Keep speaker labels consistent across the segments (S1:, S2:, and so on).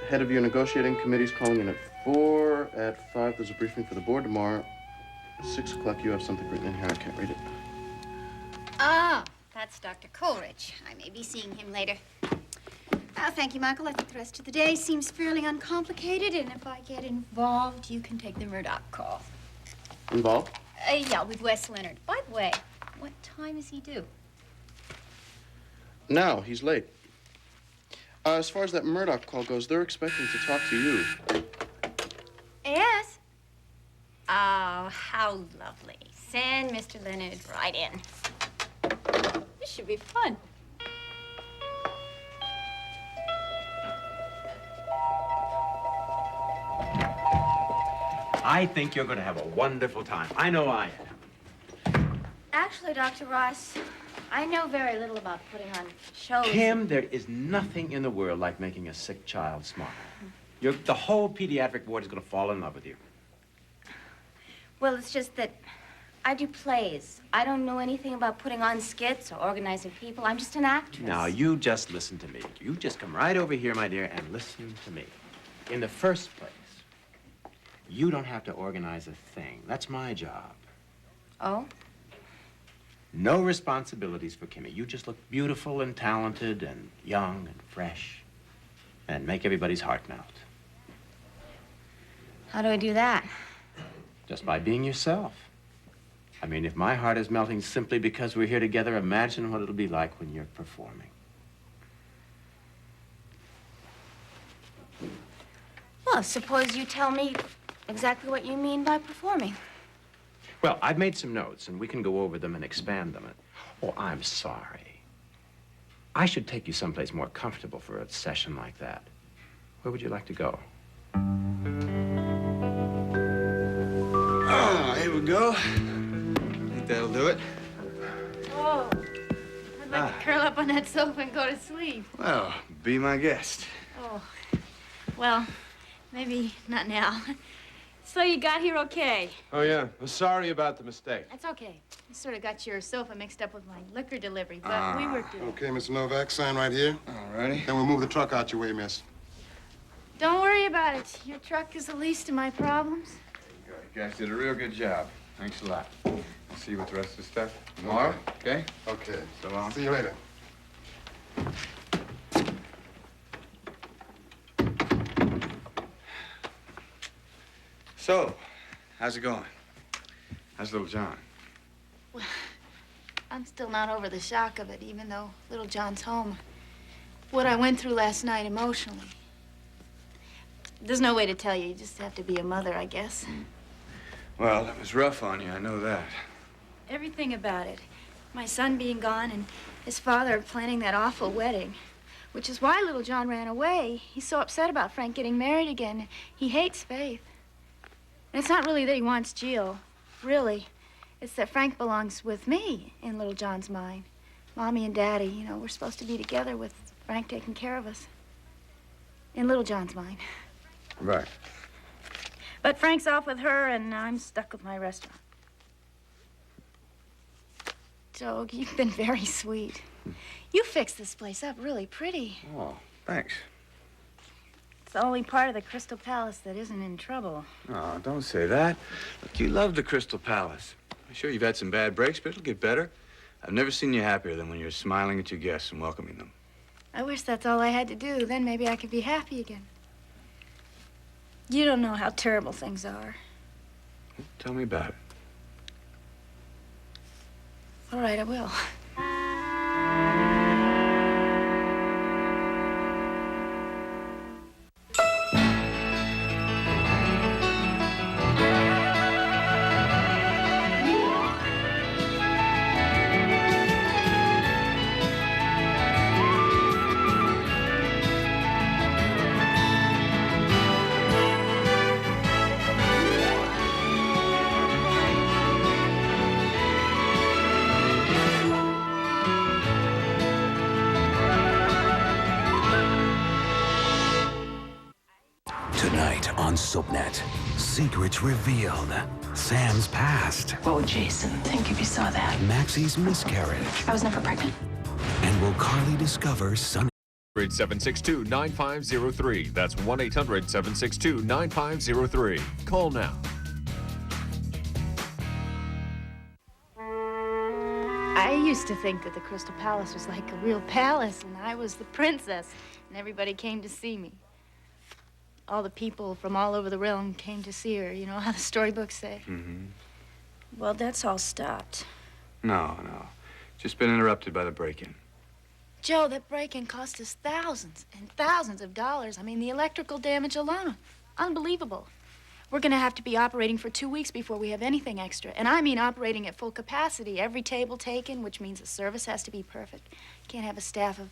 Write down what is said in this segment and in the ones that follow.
S1: Head of your negotiating committee's calling in at 4. At 5, there's a briefing for the board tomorrow. 6 o'clock, you have something written in here. I can't read it.
S2: Ah, that's Dr. Coleridge. I may be seeing him later. Oh, thank you, Michael. I think the rest of the day seems fairly uncomplicated, and if I get involved, you can take the Murdoch call.
S1: Involved?
S2: Yeah, with Wes Leonard. By the way, what time is he due?
S1: Now, he's late. As far as that Murdoch call goes, they're expecting to talk to you.
S2: Yes? Oh, how lovely. Send Mr. Leonard right in. This should be fun.
S3: I think you're going to have a wonderful time. I know I am.
S2: Actually, Dr. Ross, I know very little about putting on shows.
S3: Kim, there is nothing in the world like making a sick child smile. The whole pediatric ward is going to fall in love with you.
S2: Well, it's just that I do plays. I don't know anything about putting on skits or organizing people. I'm just an actress.
S3: Now, you just listen to me. You just come right over here, my dear, and listen to me. In the first place, you don't have to organize a thing. That's my job.
S2: Oh?
S3: No responsibilities for Kimmy. You just look beautiful and talented and young and fresh and make everybody's heart melt.
S2: How do I do that?
S3: Just by being yourself. I mean, if my heart is melting simply because we're here together, imagine what it'll be like when you're performing.
S2: Well, suppose you tell me exactly what you mean by performing.
S3: Well, I've made some notes, and we can go over them and expand them. Oh, I'm sorry. I should take you someplace more comfortable for a session like that. Where would you like to go?
S4: Oh, here we go. Think that'll do it?
S2: Oh, I'd like to curl up on that sofa and go to sleep.
S4: Well, be my guest.
S2: Oh, well, maybe not now. So you got here okay?
S5: Oh, yeah. Well, sorry about the mistake.
S2: That's okay. You sort of got your sofa mixed up with my liquor delivery, but we worked it out.
S6: Okay, Mr. Novak, sign right here.
S4: All righty.
S6: Then we'll move the truck out your way, miss.
S2: Don't worry about it. Your truck is the least of my problems.
S4: You guys did a real good job. Thanks a lot. I'll see you with the rest of the stuff tomorrow, okay?
S6: Okay.
S4: So long.
S6: See you later.
S4: So, how's it going? How's little John?
S2: Well, I'm still not over the shock of it, even though little John's home. What I went through last night emotionally. There's no way to tell you. You just have to be a mother, I guess.
S4: Well, it was rough on you, I know that.
S2: Everything about it. My son being gone and his father planning that awful wedding. Which is why little John ran away. He's so upset about Frank getting married again. He hates Faith. And it's not really that he wants Jill. Really. It's that Frank belongs with me in little John's mind. Mommy and Daddy, you know, we're supposed to be together with Frank taking care of us. In little John's mind.
S4: Right.
S2: But Frank's off with her, and I'm stuck with my restaurant. Joe, you've been very sweet. You fixed this place up really pretty.
S4: Oh, thanks.
S2: It's the only part of the Crystal Palace that isn't in trouble.
S4: Oh, don't say that. Look, you love the Crystal Palace. I'm sure you've had some bad breaks, but it'll get better. I've never seen you happier than when you're smiling at your guests and welcoming them.
S2: I wish that's all I had to do. Then maybe I could be happy again. You don't know how terrible things are.
S4: Tell me about it.
S2: All right, I will.
S7: Tonight on Subnet, secrets revealed. Sam's past.
S8: What would Jason think if he saw that?
S7: Maxie's miscarriage.
S8: I was never pregnant.
S7: And will Carly discover Sonny?
S9: 1-800-762-9503. That's 1-800-762-9503. Call now.
S2: I used to think that the Crystal Palace was like a real palace, and I was the princess, and everybody came to see me. All the people from all over the realm came to see her. You know how the storybooks say.
S4: Mm-hmm.
S2: Well, that's all stopped.
S4: No. Just been interrupted by the break-in.
S2: Joe, that break-in cost us thousands and thousands of dollars. I mean, the electrical damage alone. Unbelievable. We're gonna have to be operating for 2 weeks before we have anything extra. And I mean operating at full capacity. Every table taken, which means the service has to be perfect. Can't have a staff of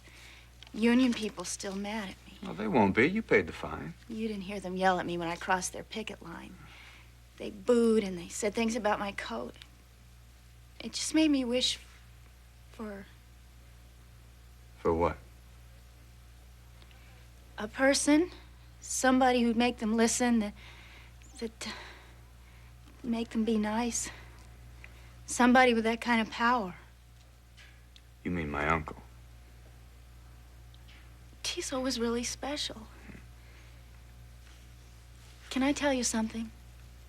S2: union people still mad at me.
S4: Well, they won't be. You paid the fine.
S2: You didn't hear them yell at me when I crossed their picket line. They booed and they said things about my coat. It just made me wish for
S4: For what?
S2: a person, somebody who'd make them listen, that make them be nice. Somebody with that kind of power.
S4: You mean my uncle?
S2: Tiso was really special. Can I tell you something?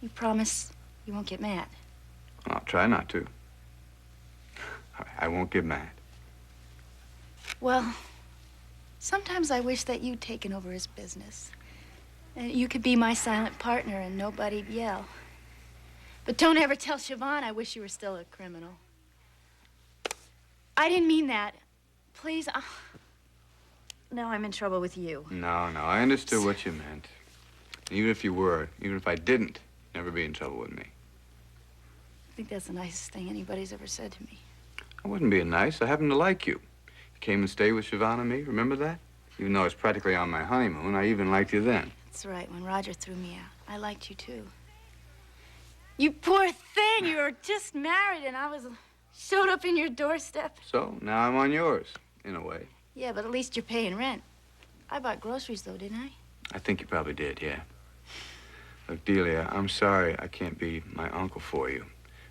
S2: You promise you won't get mad?
S4: I'll try not to. I won't get mad.
S2: Well, sometimes I wish that you'd taken over his business. You could be my silent partner and nobody'd yell. But don't ever tell Siobhan I wish you were still a criminal. I didn't mean that. Please, now I'm in trouble with you.
S4: No, I understood what you meant. Even if you were, even if I didn't, never be in trouble with me.
S2: I think that's the nicest thing anybody's ever said to me.
S4: I wasn't being nice. I happen to like you. You came and stayed with Siobhan and me, remember that? Even though I was practically on my honeymoon, I even liked you then.
S2: That's right, when Roger threw me out. I liked you, too. You poor thing, you were just married and I showed up in your doorstep.
S4: So, now I'm on yours, in a way.
S2: Yeah, but at least you're paying rent. I bought groceries, though, didn't I?
S4: I think you probably did, yeah. Look, Delia, I'm sorry I can't be my uncle for you.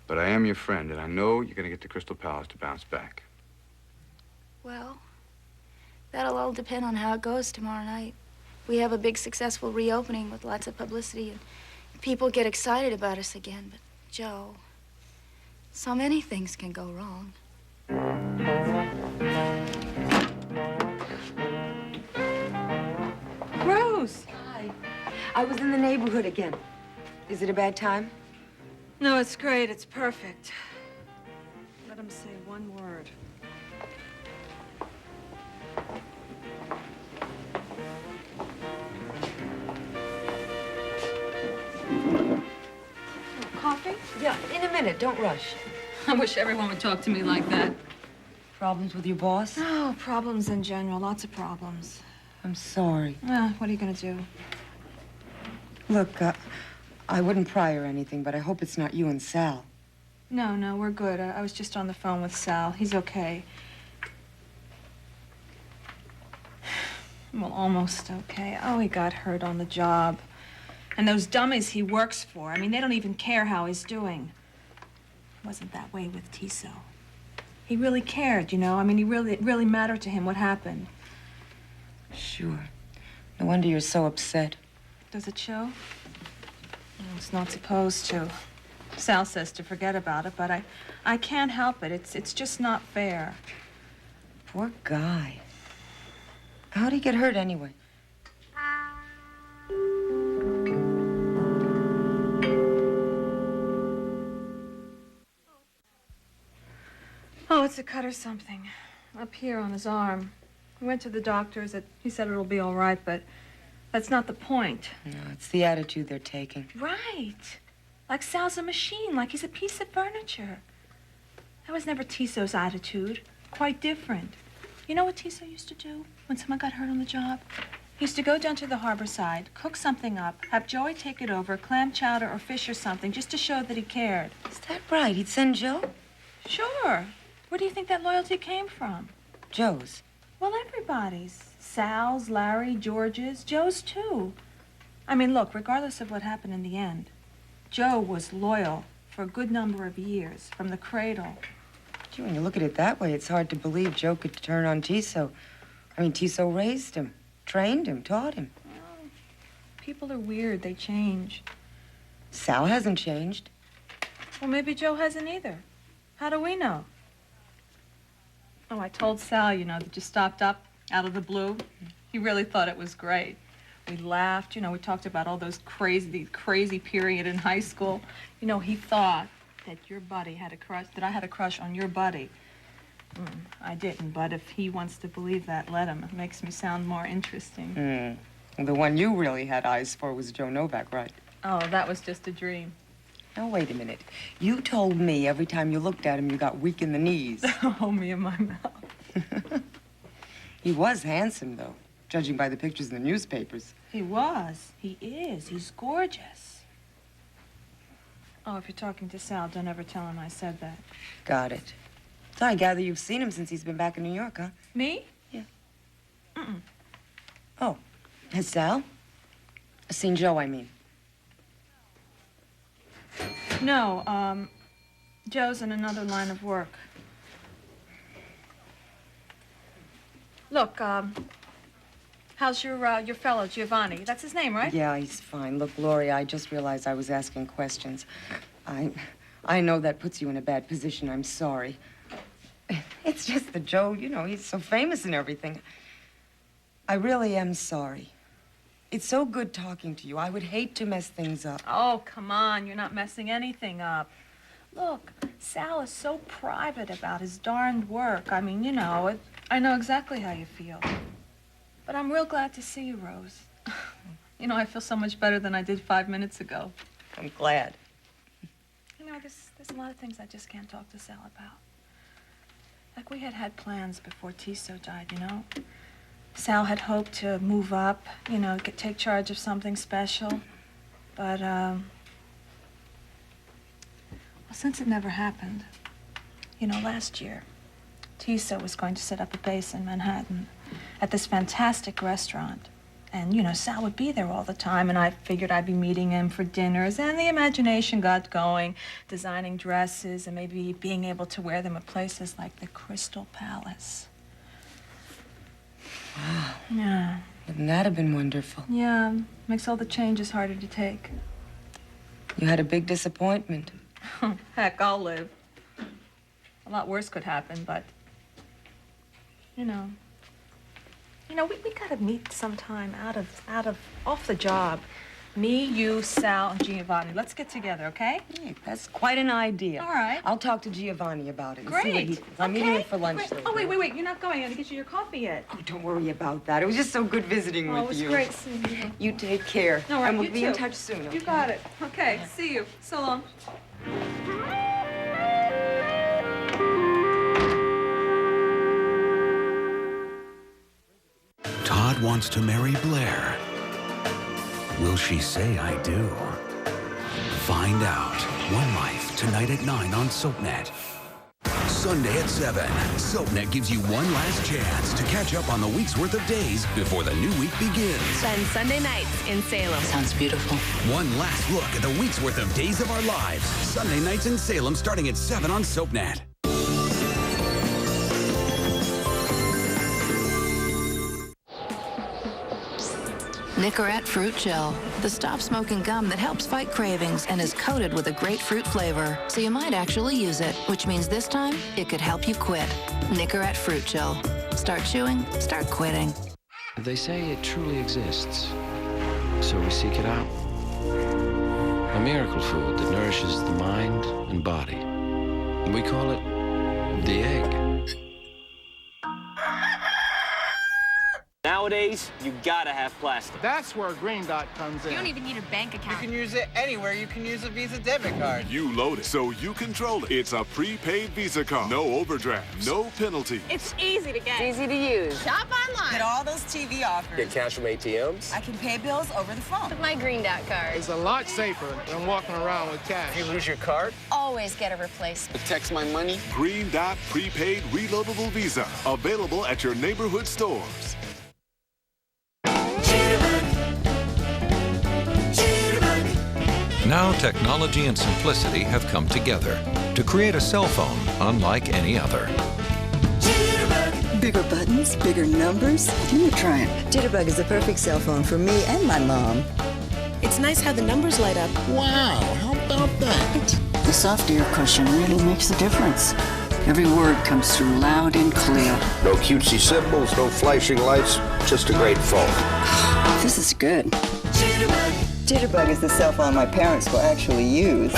S4: But I am your friend, and I know you're going to get the Crystal Palace to bounce back.
S2: Well, that'll all depend on how it goes tomorrow night. We have a big, successful reopening with lots of publicity, and people get excited about us again. But, Joe, so many things can go wrong.
S10: Rose! Hi. I was in the neighborhood again. Is it a bad time?
S11: No, it's great. It's perfect. Let him say one word. Coffee?
S10: Yeah, in a minute. Don't rush.
S11: I wish everyone would talk to me like that.
S10: Problems with your boss?
S11: Oh, problems in general. Lots of problems.
S10: I'm sorry.
S11: Well, what are you gonna do?
S10: Look, I wouldn't pry or anything, but I hope it's not you and Sal.
S11: No, we're good. I was just on the phone with Sal. He's okay. Well, almost okay. Oh, he got hurt on the job. And those dummies he works for, I mean, they don't even care how he's doing. It wasn't that way with Tiso. He really cared, you know? I mean, it really mattered to him what happened.
S10: Sure. No wonder you're so upset.
S11: Does it show? It's not supposed to. Sal says to forget about it, but I can't help it. It's just not fair.
S10: Poor guy. How'd he get hurt anyway?
S11: Oh, it's a cut or something. Up here on his arm. We went to the doctors. He said it'll be all right, but that's not the point.
S10: No, it's the attitude they're taking.
S11: Right. Like Sal's a machine, like he's a piece of furniture. That was never Tiso's attitude. Quite different. You know what Tiso used to do when someone got hurt on the job? He used to go down to the harbor side, cook something up, have Joey take it over, clam chowder or fish or something, just to show that he cared.
S10: Is that right? He'd send Joe?
S11: Sure. Where do you think that loyalty came from?
S10: Joe's.
S11: Well, everybody's. Sal's, Larry, George's, Joe's too. I mean, look, regardless of what happened in the end, Joe was loyal for a good number of years, from the cradle.
S10: Gee, when you look at it that way, it's hard to believe Joe could turn on Tiso. I mean, Tissot raised him, trained him, taught him.
S11: Well, people are weird. They change.
S10: Sal hasn't changed.
S11: Well, maybe Joe hasn't either. How do we know? Oh, I told Sal, you know, that you stopped up out of the blue. He really thought it was great. We laughed, you know, we talked about all those the crazy period in high school. You know, he thought that your buddy had a crush, that I had a crush on your buddy. I didn't, but if he wants to believe that, let him. It makes me sound more interesting.
S10: The one you really had eyes for was Joe Novak, right?
S11: Oh, that was just a dream.
S10: Now, wait a minute. You told me every time you looked at him, you got weak in the knees.
S11: Oh, me and my mouth.
S10: He was handsome, though, judging by the pictures in the newspapers.
S11: He was. He is. He's gorgeous. Oh, if you're talking to Sal, don't ever tell him I said that.
S10: Got it. So I gather you've seen him since he's been back in New York, huh?
S11: Me?
S10: Yeah.
S11: Mm-mm.
S10: Oh, has Sal? Seen Joe, I mean.
S11: No, Joe's in another line of work. Look, how's your fellow, Giovanni? That's his name, right?
S10: Yeah, he's fine. Look, Lori, I just realized I was asking questions. I know that puts you in a bad position. I'm sorry. It's just that Joe, you know, he's so famous and everything. I really am sorry. It's so good talking to you. I would hate to mess things up.
S11: Oh, come on. You're not messing anything up. Look, Sal is so private about his darned work. I mean, you know, I know exactly how you feel. But I'm real glad to see you, Rose. You know, I feel so much better than I did 5 minutes ago.
S10: I'm glad.
S11: You know, there's a lot of things I just can't talk to Sal about. Like, we had plans before Tissot died, you know? Sal had hoped to move up, you know, take charge of something special. But, well, since it never happened, you know, last year, Tissot was going to set up a base in Manhattan at this fantastic restaurant. And, you know, Sal would be there all the time, and I figured I'd be meeting him for dinners, and the imagination got going, designing dresses and maybe being able to wear them at places like the Crystal Palace.
S10: Wow.
S11: Yeah.
S10: Wouldn't that have been wonderful?
S11: Yeah, makes all the changes harder to take.
S10: You had a big disappointment.
S11: Heck, I'll live. A lot worse could happen, but, you know, we gotta meet sometime off the job. Me, you, Sal, and Giovanni. Let's get together, okay?
S10: Hey, that's quite an idea.
S11: All right.
S10: I'll talk to Giovanni about it. And
S11: Great.
S10: See what he thinks. I'm meeting him for lunch
S11: Great.
S10: later.
S11: Oh, wait. You're not going. I didn't get you your coffee yet.
S10: Oh, don't worry about that. It was just so good visiting with you.
S11: Oh, it was great seeing you.
S10: You take care.
S11: All right,
S10: and we'll
S11: you
S10: be
S11: too.
S10: in touch soon, okay?
S11: You got it. Okay, see you. So long.
S7: Todd wants to marry Blair. Will she say I do? Find out. One Life, tonight at 9 on SoapNet. Sunday at 7, SoapNet gives you one last chance to catch up on the week's worth of days before the new week begins.
S8: Spend Sunday nights in Salem. Sounds beautiful.
S7: One last look at the week's worth of days of our lives. Sunday nights in Salem starting at 7 on SoapNet.
S8: Nicorette Fruit Gel, the stop-smoking gum that helps fight cravings and is coated with a grapefruit flavor. So you might actually use it, which means this time it could help you quit. Nicorette Fruit Gel. Start chewing, start quitting.
S12: They say it truly exists, so we seek it out. A miracle food that nourishes the mind and body. We call it the egg.
S13: Nowadays, you gotta have plastic.
S14: That's where Green Dot comes in.
S15: You don't even need a bank account.
S14: You can use it anywhere. You can use a Visa debit card.
S16: You load it so you control it. It's a prepaid Visa card. No overdraft, no penalty.
S15: It's easy to get.
S17: It's easy to use.
S15: Shop online.
S17: Get all those TV offers.
S13: Get cash from ATMs.
S17: I can pay bills over the phone.
S15: With my Green Dot card.
S14: It's a lot safer than walking around with cash.
S13: If you lose your card,
S15: Always get a replacement.
S13: text my money.
S16: Green Dot prepaid reloadable Visa. Available at your neighborhood stores.
S18: Now technology and simplicity have come together to create a cell phone unlike any other.
S19: Bigger buttons, bigger numbers. Give me a try it. Jitterbug is the perfect cell phone for me and my mom.
S20: It's nice how the numbers light up.
S19: Wow, how about that? The soft ear cushion really makes a difference. Every word comes through loud and clear.
S21: No cutesy symbols, no flashing lights, just a great phone.
S19: This is good. Jitterbug is the cell phone my parents will actually use.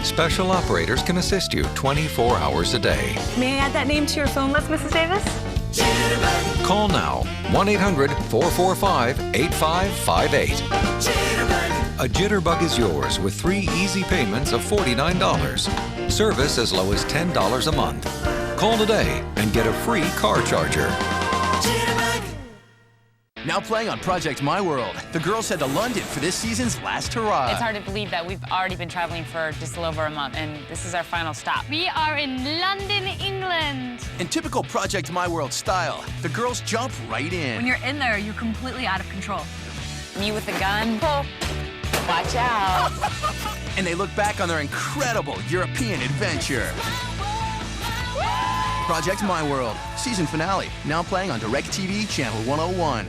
S18: Special operators can assist you 24 hours a day.
S11: May I add that name to your phone list, Mrs. Davis?
S18: Call now, 1-800-445-8558. A Jitterbug is yours with 3 easy payments of $49. Service as low as $10 a month. Call today and get a free car charger.
S22: Now playing on Project My World, the girls head to London for this season's last hurrah.
S23: It's hard to believe that we've already been traveling for just a little over a month, and this is our final stop.
S24: We are in London, England.
S22: In typical Project My World style, the girls jump right in.
S11: When you're in there, you're completely out of control.
S23: Me with a gun. Oh. Watch out.
S22: And they look back on their incredible European adventure. Project My World, season finale, now playing on DirecTV Channel 101.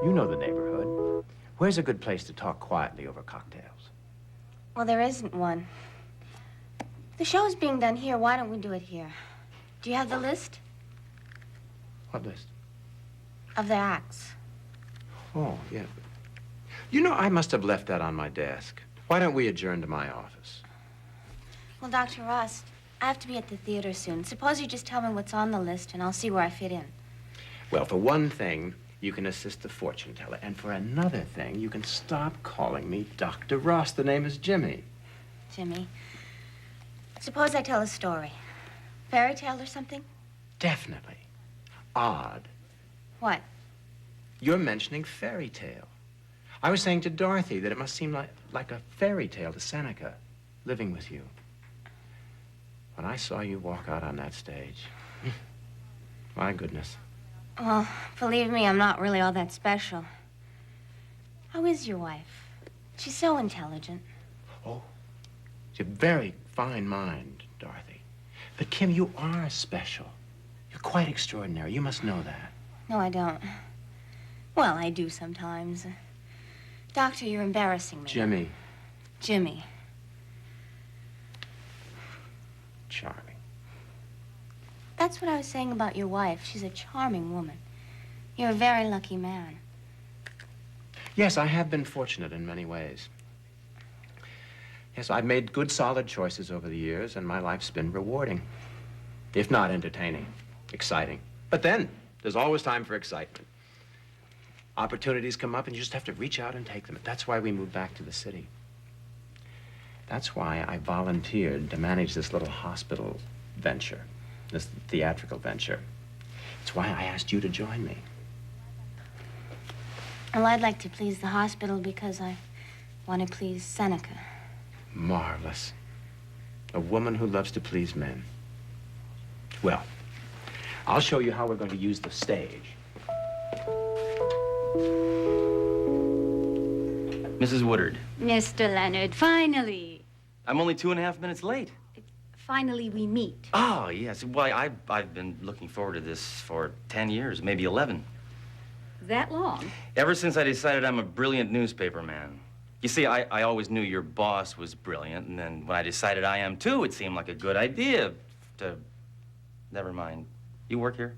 S3: You know the neighborhood. Where's a good place to talk quietly over cocktails?
S2: Well, there isn't one. The show's being done here. Why don't we do it here? Do you have the list
S3: What list?
S2: of the acts?
S3: Oh, yeah. You know, I must have left that on my desk. Why don't we adjourn to my office?
S2: Well, Dr. Ross, I have to be at the theater soon. Suppose you just tell me what's on the list, and I'll see where I fit in.
S3: Well, for one thing, you can assist the fortune teller. And for another thing, you can stop calling me Dr. Ross. The name is Jimmy.
S2: Jimmy, suppose I tell a story. Fairy tale or something?
S3: Definitely. Odd.
S2: What?
S3: You're mentioning fairy tale. I was saying to Dorothy that it must seem like a fairy tale to Seneca, living with you. When I saw you walk out on that stage, my goodness.
S2: Well, believe me, I'm not really all that special. How is your wife? She's so intelligent.
S3: Oh, it's a very fine mind, Dorothy. But, Kim, you are special. You're quite extraordinary. You must know that.
S2: No, I don't. Well, I do sometimes. Doctor, you're embarrassing me.
S3: Jimmy.
S2: Jimmy.
S3: Charming.
S2: That's what I was saying about your wife. She's a charming woman. You're a very lucky man.
S3: Yes, I have been fortunate in many ways. Yes, I've made good, solid choices over the years, and my life's been rewarding. If not entertaining, exciting. But then, there's always time for excitement. Opportunities come up, and you just have to reach out and take them. That's why we moved back to the city. That's why I volunteered to manage this little hospital venture, this theatrical venture. It's why I asked you to join me.
S2: Well, I'd like to please the hospital because I want to please Seneca.
S3: Marvelous. A woman who loves to please men. Well, I'll show you how we're going to use the stage.
S25: Mrs. Woodard,
S24: Mr. Leonard, finally.
S25: I'm only 2.5 minutes late.
S24: Finally, we meet.
S25: Oh, yes. Well, I've been looking forward to this for 10 years, maybe 11.
S24: That long?
S25: Ever since I decided I'm a brilliant newspaper man. You see, I always knew your boss was brilliant, and then when I decided I am too, it seemed like a good idea to... Never mind. You work here?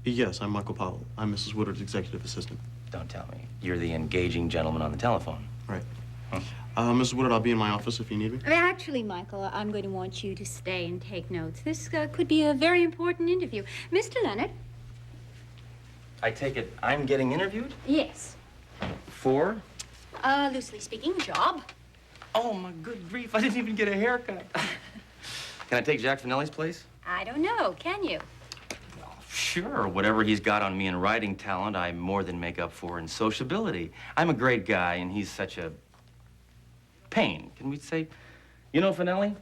S1: Yes, I'm Michael Powell. I'm Mrs. Woodard's executive assistant.
S25: Don't tell me. You're the engaging gentleman on the telephone.
S1: Right. Mrs. Woodard, I'll be in my office if you need me.
S24: Actually, Michael, I'm going to want you to stay and take notes. This could be a very important interview. Mr. Leonard?
S25: I take it I'm getting interviewed?
S24: Yes.
S25: For?
S24: Loosely speaking, job.
S25: Oh, my good grief. I didn't even get a haircut. Can I take Jack Finelli's place?
S24: I don't know. Can you?
S25: Sure. Whatever he's got on me in writing talent, I more than make up for in sociability. I'm a great guy, and he's such a pain. Can we say, you know, Finelli?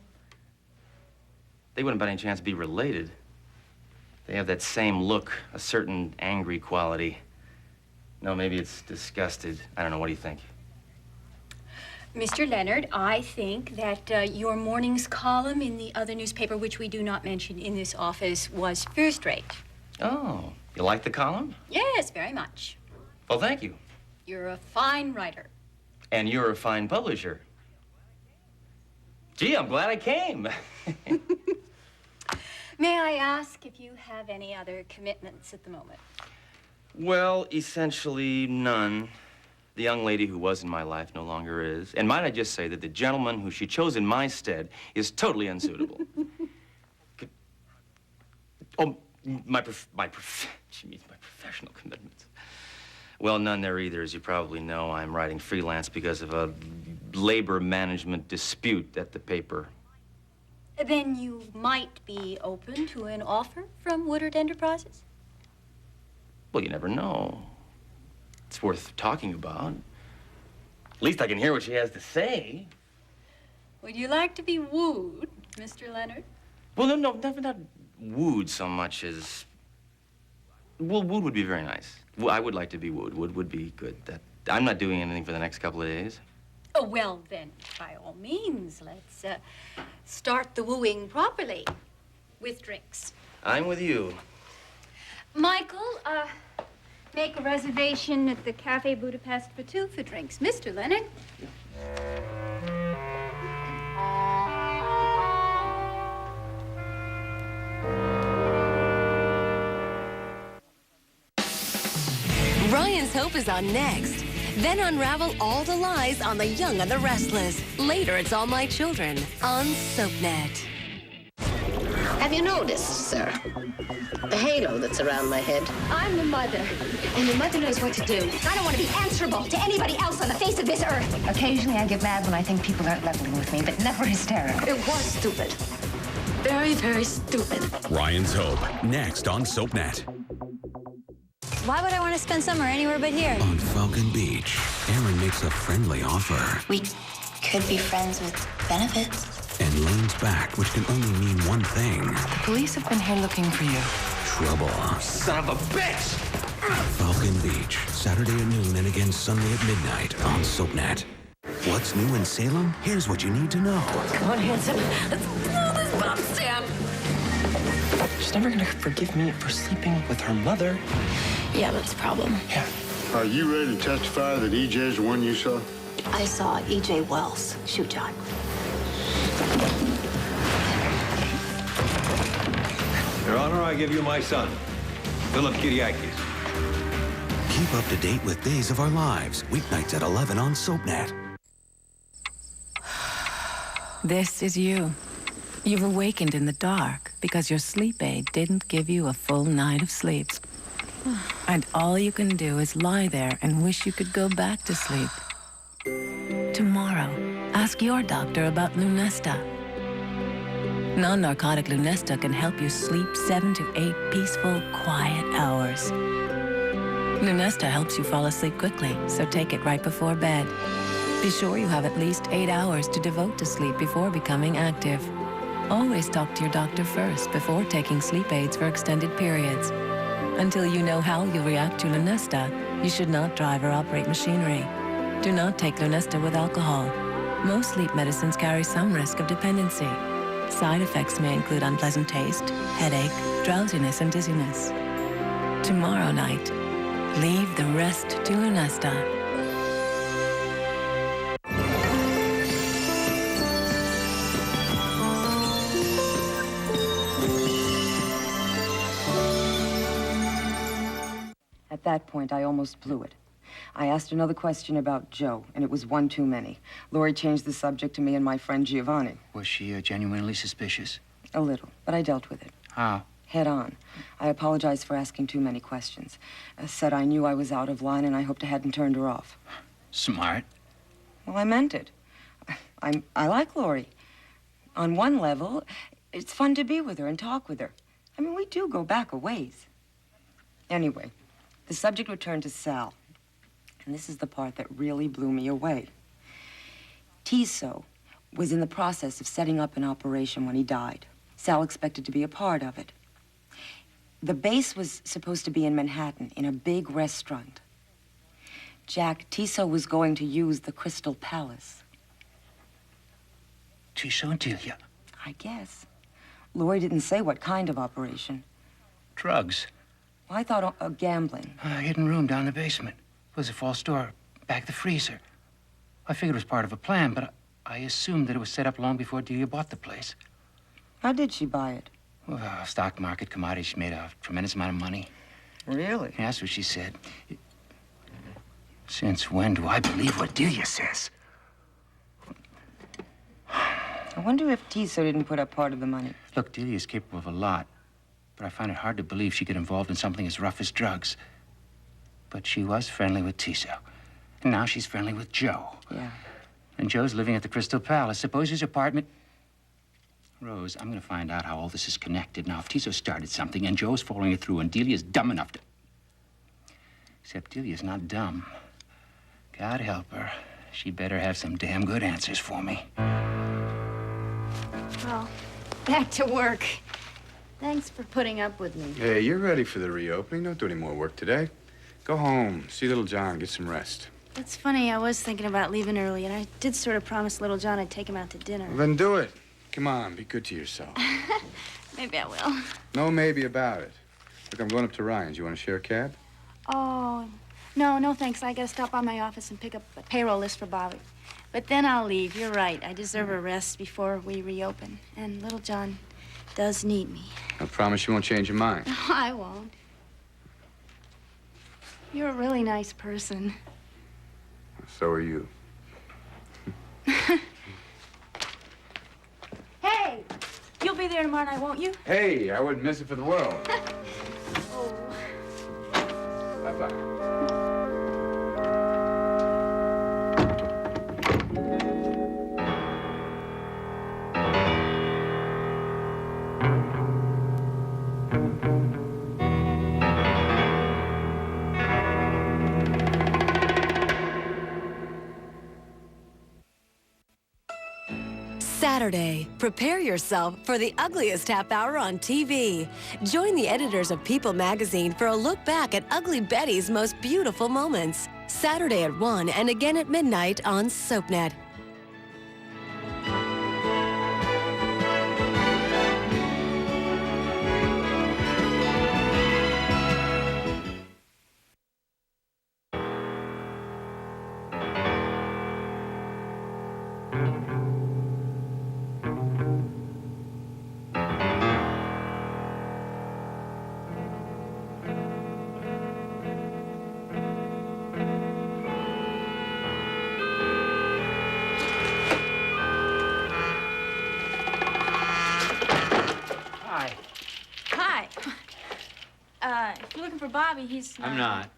S25: They wouldn't by any chance be related. They have that same look, a certain angry quality. No, maybe it's disgusted. I don't know. What do you think?
S24: Mr. Leonard, I think that your morning's column in the other newspaper, which we do not mention in this office, was first rate.
S25: Oh, you like the column?
S24: Yes, very much.
S25: Well, thank you.
S24: You're a fine writer.
S25: And you're a fine publisher. Gee, I'm glad I came.
S24: May I ask if you have any other commitments at the moment?
S25: Well, essentially none. The young lady who was in my life no longer is. And might I just say that the gentleman who she chose in my stead is totally unsuitable. Oh, she means my professional commitments. Well, none there either. As you probably know, I'm writing freelance because of a labor management dispute at the paper.
S24: Then you might be open to an offer from Woodard Enterprises?
S25: Well, you never know. It's worth talking about. At least I can hear what she has to say.
S24: Would you like to be wooed, Mr. Leonard?
S25: Well, no, not wooed so much as... Well, wooed would be very nice. Well, I would like to be wooed. Wood would be good. I'm not doing anything for the next couple of days.
S24: Oh, well, then, by all means, let's start the wooing properly with drinks.
S25: I'm with you.
S24: Michael, make a reservation at the Cafe Budapest for 2 for drinks. Mr. Leonard?
S4: Ryan's Hope is on next. Then unravel all the lies on the young and the restless. Later, it's All My Children on SoapNet.
S5: Have you noticed, sir, the halo that's around my head?
S2: I'm the mother, and the mother knows what to do. I don't want to be answerable to anybody else on the face of this earth.
S6: Occasionally, I get mad when I think people aren't leveling with me, but never hysterical.
S5: It was stupid. Very, very stupid.
S7: Ryan's Hope, next on SoapNet.
S9: Why would I want to spend summer anywhere but here?
S7: On Falcon Beach, Aaron makes a friendly offer.
S9: We could be friends with benefits.
S7: And leans back, which can only mean one thing.
S9: The police have been here looking for you.
S7: Trouble.
S25: Son of a bitch!
S7: Falcon Beach, Saturday at noon and again Sunday at midnight on SoapNet. What's new in Salem? Here's what you need to know.
S5: Come on, handsome. Let's blow this bump stand.
S25: She's never gonna forgive me for sleeping with her mother.
S5: Yeah, that's a problem.
S25: Yeah.
S10: Are you ready to testify that EJ's the one you saw?
S5: I saw E.J. Wells shoot John.
S26: Your Honor, I give you my son, Philip Kiriakis.
S7: Keep up to date with Days of Our Lives, weeknights at 11 on SoapNet.
S8: This is you. You've awakened in the dark because your sleep aid didn't give you a full night of sleep. And all you can do is lie there and wish you could go back to sleep. Tomorrow, ask your doctor about Lunesta. Non-narcotic Lunesta can help you sleep 7 to 8 peaceful, quiet hours. Lunesta helps you fall asleep quickly, so take it right before bed. Be sure you have at least 8 hours to devote to sleep before becoming active. Always talk to your doctor first before taking sleep aids for extended periods. Until you know how you'll react to Lunesta, you should not drive or operate machinery. Do not take Lunesta with alcohol. Most sleep medicines carry some risk of dependency. Side effects may include unpleasant taste, headache, drowsiness, and dizziness. Tomorrow night, leave the rest to Lunesta.
S27: At that point, I almost blew it. I asked another question about Joe, and it was one too many. Lori changed the subject to me and my friend Giovanni.
S28: Was she genuinely suspicious?
S27: A little, but I dealt with it.
S28: How?
S27: Head on. I apologized for asking too many questions. Said I knew I was out of line and I hoped I hadn't turned her off.
S28: Smart.
S27: Well, I meant it. I like Lori. On one level, it's fun to be with her and talk with her. I mean, we do go back a ways. Anyway, the subject returned to Sal. And this is the part that really blew me away. Tiso was in the process of setting up an operation when he died. Sal expected to be a part of it. The base was supposed to be in Manhattan, in a big restaurant. Jack, Tiso was going to use the Crystal Palace.
S28: Tiso and Delia.
S27: I guess. Lori didn't say what kind of operation.
S28: Drugs.
S27: Well, I thought gambling.
S28: A hidden room down in the basement. It was a false door back of the freezer. I figured it was part of a plan, but I assumed that it was set up long before Delia bought the place.
S27: How did she buy it?
S28: Well, stock market commodities. She made a tremendous amount of money.
S27: Really?
S28: Yeah, that's what she said. Since when do I believe what Delia says?
S27: I wonder if Tiso didn't put up part of the money.
S28: Look, Delia is capable of a lot, but I find it hard to believe she'd get involved in something as rough as drugs. But she was friendly with Tiso, and now she's friendly with Joe.
S27: Yeah.
S28: And Joe's living at the Crystal Palace. Suppose his apartment... Rose, I'm gonna find out how all this is connected. Now, if Tiso started something and Joe's following it through and Delia's dumb enough to... Except Delia's not dumb. God help her. She better have some damn good answers for me.
S2: Well, back to work. Thanks for putting up with me.
S12: Hey, you're ready for the reopening. Don't do any more work today. Go home, see little John, get some rest.
S2: It's funny, I was thinking about leaving early, and I did sort of promise little John I'd take him out to dinner.
S12: Well, then do it. Come on, be good to yourself.
S2: Maybe I will.
S12: No maybe about it. Look, I'm going up to Ryan's. You want to share a cab?
S2: Oh, no, thanks. I gotta stop by my office and pick up a payroll list for Bobby. But then I'll leave. You're right. I deserve a rest before we reopen. And little John does need me.
S12: I promise you won't change your mind.
S2: No, I won't. You're a really nice person.
S12: So are you.
S2: Hey! You'll be there tomorrow night, won't you?
S12: Hey, I wouldn't miss it for the world.
S2: Oh.
S12: Bye-bye.
S4: Saturday, prepare yourself for the ugliest half hour on TV. Join the editors of People magazine for a look back at Ugly Betty's most beautiful moments. Saturday at 1 and again at midnight on SoapNet.
S2: If you're looking for Bobby, he's not...
S28: I'm not.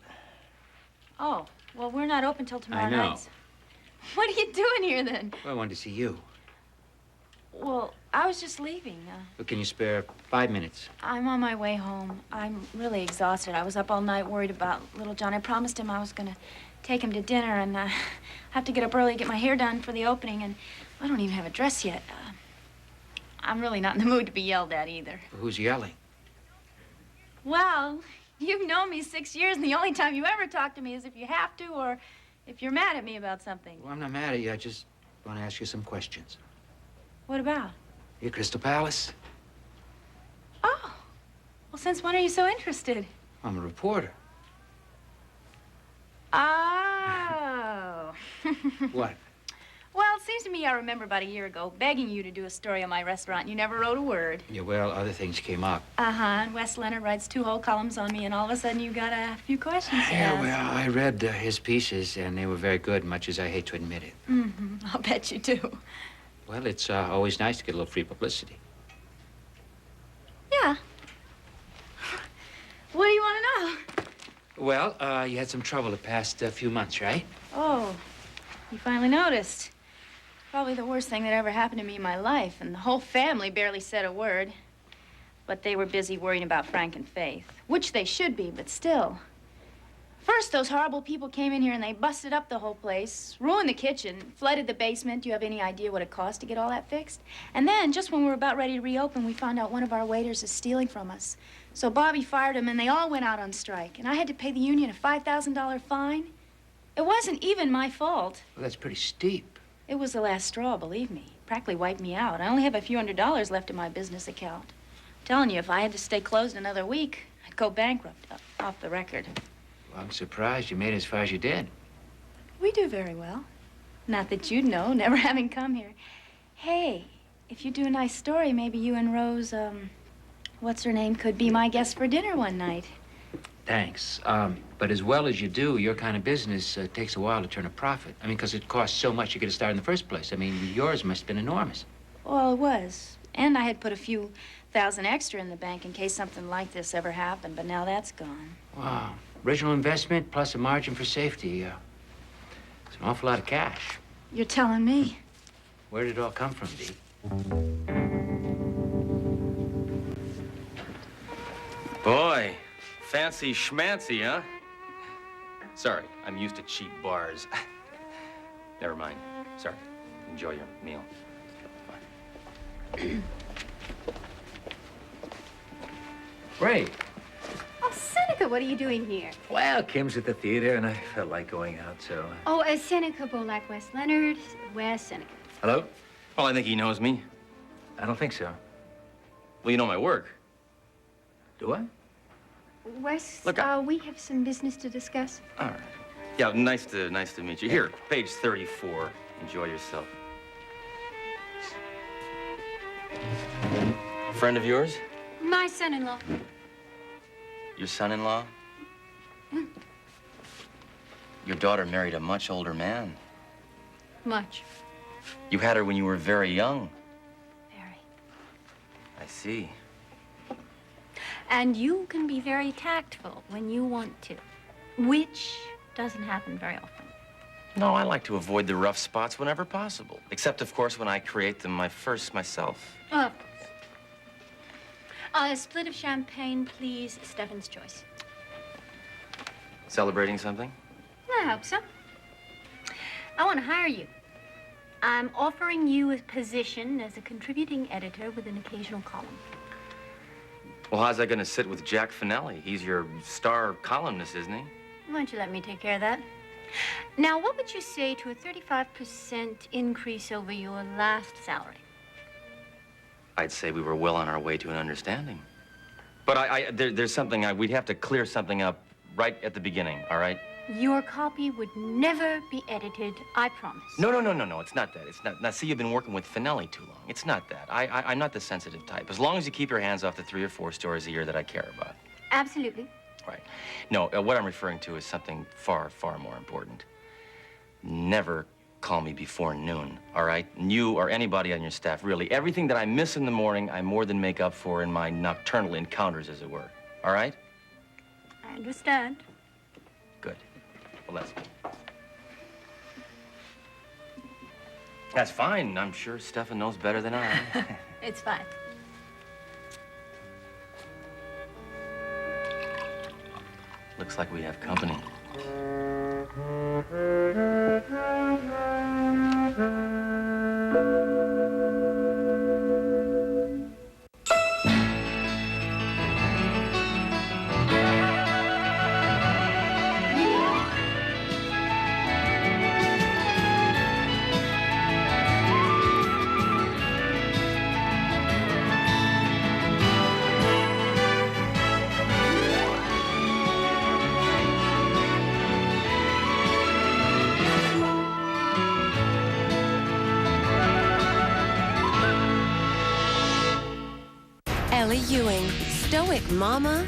S2: Oh, well, we're not open till tomorrow
S28: I know.
S2: night. What are you doing here, then?
S28: Well, I wanted to see you.
S2: Well, I was just leaving.
S28: But can you spare 5 minutes?
S2: I'm on my way home. I'm really exhausted. I was up all night worried about little John. I promised him I was going to take him to dinner, and I have to get up early to get my hair done for the opening, and I don't even have a dress yet. I'm really not in the mood to be yelled at either.
S28: Who's yelling?
S2: Well, you've known me 6 years, and the only time you ever talk to me is if you have to or if you're mad at me about something.
S28: Well, I'm not mad at you. I just want to ask you some questions.
S2: What about?
S28: Your Crystal Palace?
S2: Oh, well, since when are you so interested?
S28: I'm a reporter.
S2: Oh.
S28: What?
S2: Well, it seems to me I remember about a year ago begging you to do a story on my restaurant. You never wrote a word.
S28: Yeah, well, other things came up.
S2: Uh-huh, and Wes Leonard writes 2 whole columns on me, and all of a sudden you got a few questions to
S28: Yeah,
S2: ask.
S28: well, I read his pieces, and they were very good, much as I hate to admit it.
S2: Mm-hmm, I'll bet you do.
S28: Well, it's always nice to get a little free publicity.
S2: Yeah. What do you want to know?
S28: Well, you had some trouble the past few months, right?
S2: Oh, you finally noticed. Probably the worst thing that ever happened to me in my life, and the whole family barely said a word. But they were busy worrying about Frank and Faith, which they should be, but still. First, those horrible people came in here and they busted up the whole place, ruined the kitchen, flooded the basement. Do you have any idea what it cost to get all that fixed? And then, just when we were about ready to reopen, we found out one of our waiters is stealing from us. So Bobby fired him and they all went out on strike. And I had to pay the union a $5,000 fine. It wasn't even my fault.
S28: Well, that's pretty steep.
S2: It was the last straw, believe me. practically wiped me out. I only have a few $100s left in my business account. I'm telling you, if I had to stay closed another week, I'd go bankrupt, off the record.
S28: Well, I'm surprised you made it as far as you did.
S2: We do very well. Not that you'd know, never having come here. Hey, if you do a nice story, maybe you and Rose, what's her name, could be my guest for dinner one night.
S28: Thanks. But as well as you do, your kind of business takes a while to turn a profit. I mean, because it costs so much to get a start in the first place. I mean, yours must have been enormous.
S2: Well, it was. And I had put a few thousand extra in the bank in case something like this ever happened, but now that's gone.
S28: Wow. Original investment plus a margin for safety. It's an awful lot of cash.
S2: You're telling me.
S28: Where did it all come from, Dee?
S25: Boy, fancy schmancy, huh? Sorry, I'm used to cheap bars. Never mind. Sorry. Enjoy your meal. Bye.
S28: Ray.
S24: Oh, Seneca, what are you doing here?
S26: Well, Kim's at the theater, and I felt like going out, so...
S24: Oh, Seneca, Bolak, West Leonard, West Seneca.
S26: Hello?
S25: Well, I think he knows me.
S26: I don't think so.
S25: Well, you know my work.
S26: Do I?
S24: Wes,
S25: Look,
S24: we have some business to discuss.
S25: All right. Yeah, nice to meet you. Here, page 34. Enjoy yourself. Friend of yours?
S24: My son-in-law.
S25: Your son-in-law? Your daughter married a much older man.
S24: Much.
S25: You had her when you were very young.
S24: Very.
S25: I see.
S24: And you can be very tactful when you want to, which doesn't happen very often.
S25: No, I like to avoid the rough spots whenever possible. Except, of course, when I create them myself.
S24: Oh, of course. A split of champagne, please. Stefan's choice.
S25: Celebrating something?
S24: I hope so. I want to hire you. I'm offering you a position as a contributing editor with an occasional column.
S25: Well, how's that going to sit with Jack Finelli? He's your star columnist, isn't he?
S24: Why don't you let me take care of that? Now, what would you say to a 35% increase over your last salary?
S25: I'd say we were well on our way to an understanding. But there's something, we'd have to clear something up right at the beginning, all right?
S24: Your copy would never be edited, I promise.
S25: No, it's not that. It's not. Now, see, you've been working with Finelli too long. It's not that. I'm not the sensitive type. As long as you keep your hands off the 3 or 4 stories a year that I care about.
S24: Absolutely.
S25: Right. No, what I'm referring to is something far, far more important. Never call me before noon, all right? And you or anybody on your staff, really. Everything that I miss in the morning, I more than make up for in my nocturnal encounters, as it were. All right?
S24: I understand.
S25: Good. Well, that's good. That's fine. I'm sure Stefan knows better than I.
S24: It's fine.
S25: Looks like we have company.
S4: Ellie Ewing, stoic mama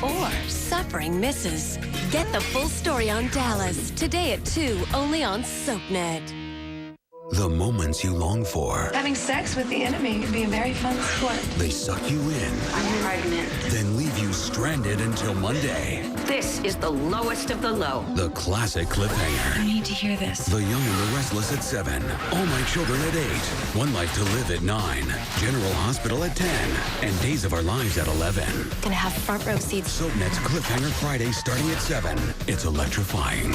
S4: or suffering Mrs. Get the full story on Dallas today at 2, only on SoapNet.
S7: The moments you long for.
S13: Having sex with the enemy can be a very fun sport.
S7: They suck you in.
S13: I'm pregnant.
S7: Then leave you stranded until Monday.
S13: This is the lowest of the low.
S7: The classic cliffhanger.
S13: I need to hear this.
S7: The Young and the Restless at 7. All My Children at 8. One Life to Live at 9. General Hospital at 10. And Days of Our Lives at 11.
S4: Gonna have front row seats.
S7: SoapNet's Cliffhanger Friday starting at 7. It's electrifying.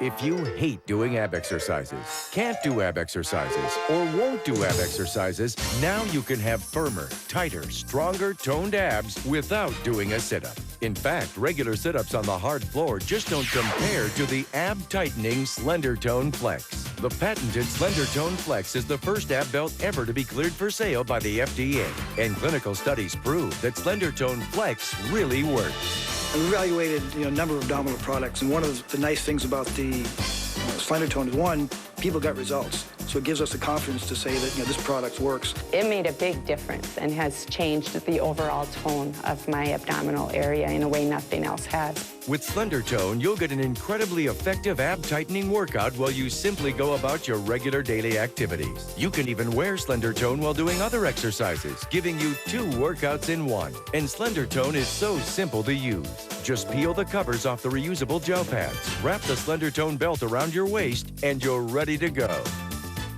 S14: If you hate doing ab exercises, can't do ab exercises, or won't do ab exercises, now you can have firmer, tighter, stronger toned abs without doing a sit-up. In fact, regular sit-ups on the hard floor just don't compare to the ab-tightening Slender Tone Flex. The patented Slender Tone Flex is the first ab belt ever to be cleared for sale by the FDA. And clinical studies prove that Slender Tone Flex really works.
S11: I've evaluated a number of abdominal products, and one of the nice things about the Slender Tone is, one, people got results. So it gives us the confidence to say that this product works.
S15: It made a big difference and has changed the overall tone of my abdominal area in a way nothing else has.
S14: With Slender Tone, you'll get an incredibly effective ab-tightening workout while you simply go about your regular daily activities. You can even wear Slender Tone while doing other exercises, giving you 2 workouts in one. And Slender Tone is so simple to use. Just peel the covers off the reusable gel pads, wrap the Slender Tone belt around your waist, and you're ready to go.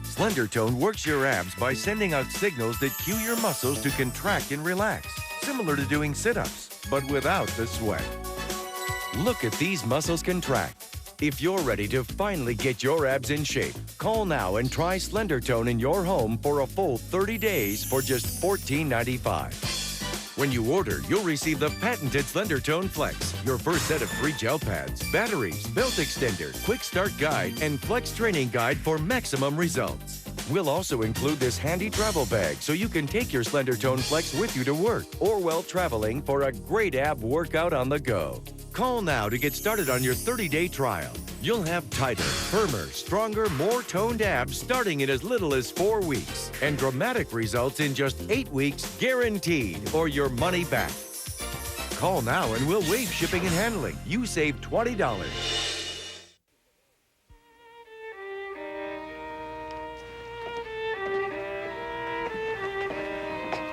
S14: Slender Tone works your abs by sending out signals that cue your muscles to contract and relax, similar to doing sit-ups, but without the sweat. Look at these muscles contract. If you're ready to finally get your abs in shape, call now and try Slender Tone in your home for a full 30 days for just $14.95. When you order, you'll receive the patented Slender Tone Flex, your first set of 3 gel pads, batteries, belt extender, quick start guide, and flex training guide for maximum results. We'll also include this handy travel bag so you can take your Slender Tone Flex with you to work or while traveling for a great ab workout on the go. Call now to get started on your 30-day trial. You'll have tighter, firmer, stronger, more toned abs starting in as little as 4 weeks. And dramatic results in just 8 weeks guaranteed, or your money back. Call now and we'll waive shipping and handling. You save $20.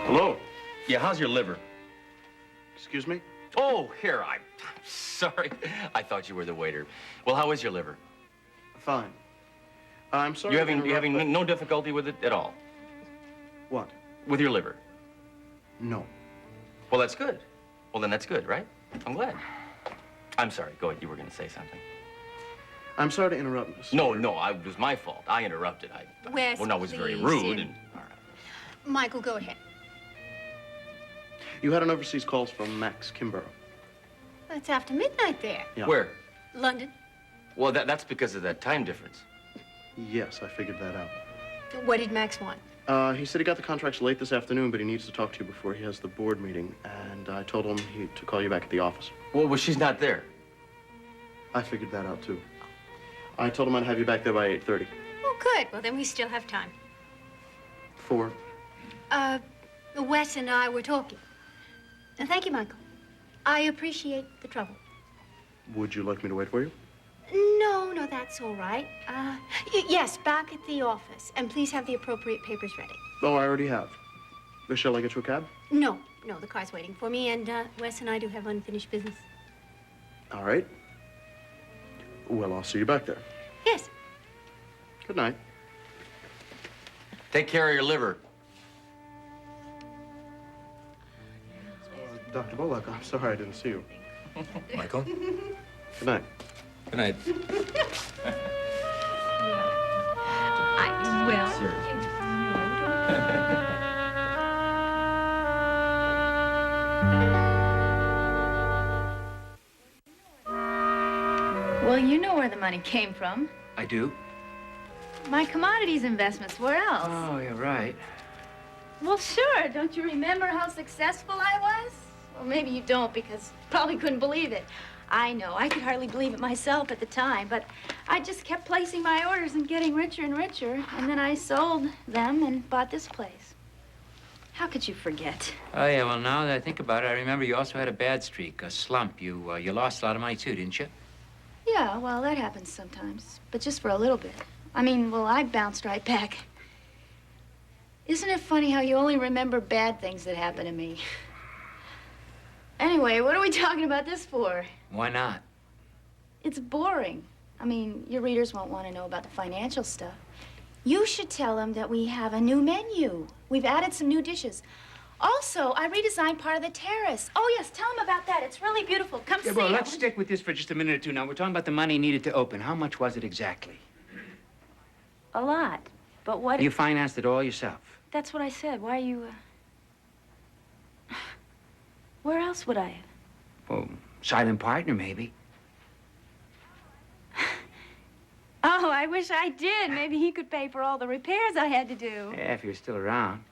S25: Hello? Yeah, how's your liver?
S1: Excuse me?
S25: Oh, here, I'm sorry. I thought you were the waiter. Well, how is your liver?
S1: Fine. I'm sorry.
S25: You're having no difficulty with it at all?
S1: What?
S25: With your liver?
S1: No.
S25: Well, that's good. Well, then that's good, right? I'm glad. I'm sorry. Go ahead. You were going to say something.
S1: I'm sorry to interrupt, Miss.
S25: No, it was my fault. I interrupted.
S24: Wes,
S25: well, no, it was very
S24: please,
S25: rude. And, all right.
S24: Michael, go ahead.
S1: You had an overseas call from Max Kimborough.
S24: Well, it's after midnight there.
S1: Yeah.
S25: Where?
S24: London.
S25: Well, that's because of that time difference.
S1: Yes, I figured that out.
S24: What did Max want?
S1: He said he got the contracts late this afternoon, but he needs to talk to you before he has the board meeting. And I told him to call you back at the office.
S25: Well, she's not there.
S1: I figured that out, too. I told him I'd have you back there by 8:30.
S24: Oh, good. Well, then we still have time.
S1: 4.
S24: Wes and I were talking. And thank you, Michael. I appreciate the trouble.
S1: Would you like me to wait for you?
S24: No, that's all right. Yes, back at the office. And please have the appropriate papers ready.
S1: Oh, I already have. Shall I get you a cab?
S24: No, the car's waiting for me, and Wes and I do have unfinished business.
S1: All right. Well, I'll see you back there.
S24: Yes.
S1: Good night.
S25: Take care of your liver.
S1: Dr. Bullock, I'm sorry I didn't see you.
S26: Michael?
S1: Good night.
S26: Good night.
S24: I will.
S2: Well, you know where the money came from.
S28: I do?
S2: My commodities investments. Where else?
S28: Oh, you're right.
S2: Well, sure. Don't you remember how successful I was? Well, maybe you don't, because you probably couldn't believe it. I know. I could hardly believe it myself at the time, but I just kept placing my orders and getting richer and richer, and then I sold them and bought this place. How could you forget?
S28: Oh, yeah, well, now that I think about it, I remember you also had a bad streak, a slump. You lost a lot of money, too, didn't you?
S2: Yeah, well, that happens sometimes, but just for a little bit. I mean, well, I bounced right back. Isn't it funny how you only remember bad things that happen to me? Anyway, what are we talking about this for?
S28: Why not?
S2: It's boring. I mean, your readers won't want to know about the financial stuff. You should tell them that we have a new menu. We've added some new dishes. Also, I redesigned part of the terrace. Oh, yes, tell them about that. It's really beautiful. Come see
S28: Well,
S2: it.
S28: let's stick with this for just a minute or two now. We're talking about the money needed to open. How much was it exactly?
S2: A lot. But what...
S28: You financed it all yourself.
S2: That's what I said. Why are you... Where else would I have?
S28: Oh, silent partner, maybe.
S2: Oh, I wish I did. Maybe he could pay for all the repairs I had to do.
S28: Yeah, if you're still around.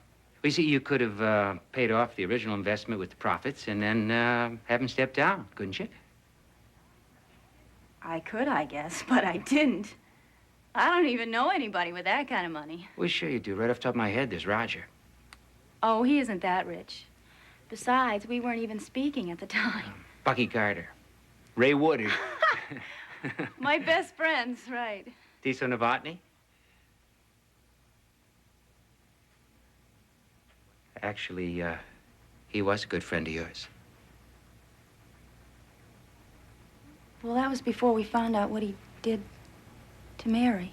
S28: Well, you see, you could have paid off the original investment with the profits and then have him step down, couldn't you?
S2: I could, I guess, but I didn't. I don't even know anybody with that kind of money.
S28: Well, sure you do. Right off the top of my head, there's Roger.
S2: Oh, he isn't that rich. Besides, we weren't even speaking at the time.
S28: Bucky Carter. Ray Woodard.
S2: My best friends, right.
S28: Tiso Novotny. Actually, he was a good friend of yours.
S2: Well, that was before we found out what he did to Mary.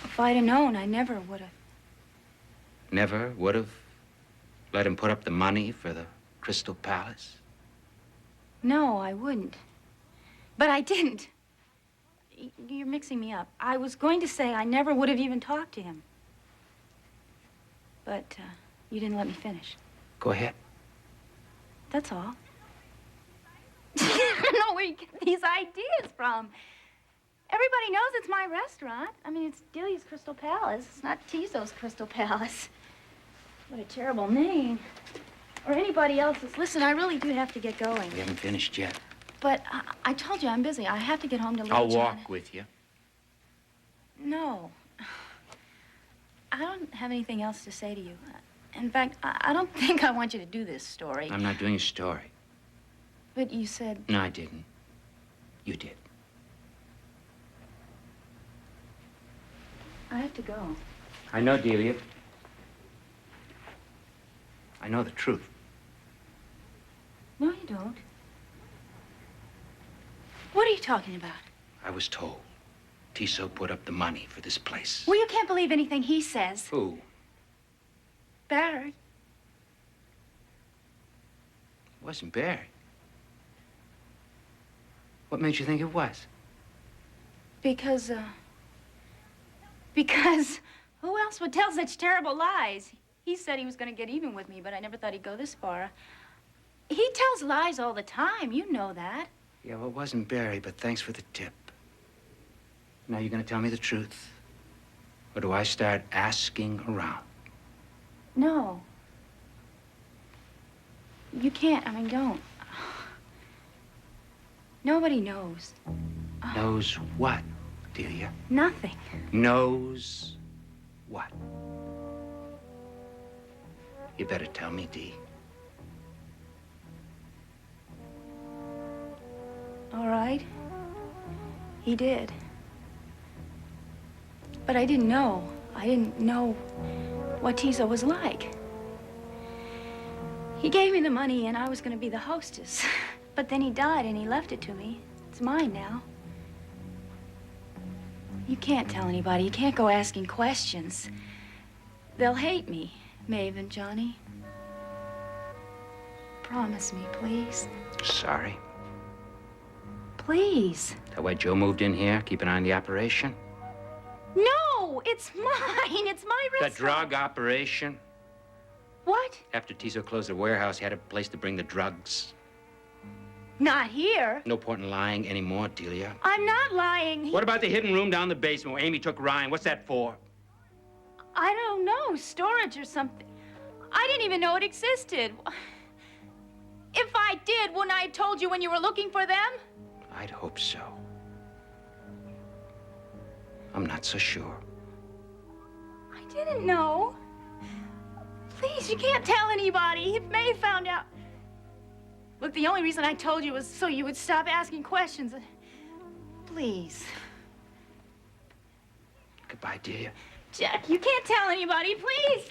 S2: If I'd have known, I never would have.
S28: Never would have let him put up the money for the Crystal Palace?
S2: No, I wouldn't. But I didn't. You're mixing me up. I was going to say I never would have even talked to him. But you didn't let me finish.
S28: Go ahead.
S2: That's all. I don't know where you get these ideas from. Everybody knows it's my restaurant. I mean, it's Delia's Crystal Palace. It's not Tiso's Crystal Palace. What a terrible name. Or anybody else's. Listen, I really do have to get going.
S28: We haven't finished yet.
S2: But I told you I'm busy. I have to get home to Little
S28: I'll
S2: John.
S28: walk with you.
S2: No. I don't have anything else to say to you. In fact, I don't think I want you to do this story.
S28: I'm not doing a story.
S2: But you said...
S28: No, I didn't. You did.
S2: I have to go.
S28: I know, Delia. I know the truth.
S2: No, you don't. What are you talking about?
S28: I was told Tiso put up the money for this place.
S2: Well, you can't believe anything he says.
S28: Who?
S2: Barrett.
S28: It wasn't Barry. What made you think it was?
S2: Because who else would tell such terrible lies? He said he was going to get even with me, but I never thought he'd go this far. He tells lies all the time. You know that.
S28: Yeah, well, it wasn't Barry, but thanks for the tip. Now you're going to tell me the truth? Or do I start asking around?
S2: No. You can't. I mean, don't. Nobody knows.
S28: Knows what, Delia?
S2: Nothing.
S28: Knows what? You better tell me, Dee.
S2: All right. He did. But I didn't know. I didn't know what Tiso was like. He gave me the money and I was going to be the hostess. But then he died and he left it to me. It's mine now. You can't tell anybody. You can't go asking questions. They'll hate me, Maeve and Johnny. Promise me, please.
S28: Sorry.
S2: Please.
S28: That why Joe moved in here? Keep an eye on the operation?
S2: No, it's mine. It's my
S28: The
S2: restaurant.
S28: drug operation?
S2: What?
S28: After Tiso closed the warehouse, he had a place to bring the drugs.
S2: Not here.
S28: No point in lying anymore, Delia.
S2: I'm not lying.
S28: What about the hidden room down the basement where Amy took Ryan? What's that for?
S2: I don't know. Storage or something. I didn't even know it existed. If I did, wouldn't I have told you when you were looking for them?
S28: I'd hope so. I'm not so sure.
S2: I didn't know. Please, you can't tell anybody. If May found out. Look, the only reason I told you was so you would stop asking questions. Please.
S28: Goodbye, Delia.
S2: Jack, you can't tell anybody, please.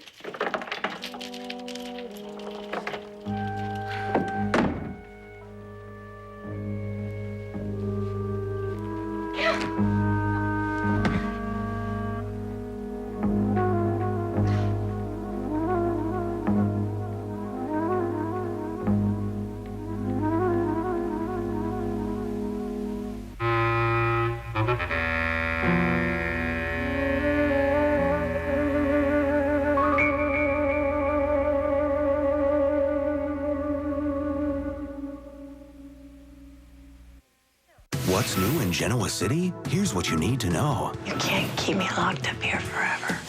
S7: What's new in Genoa City? Here's what you need to know.
S13: You can't keep me locked up here forever.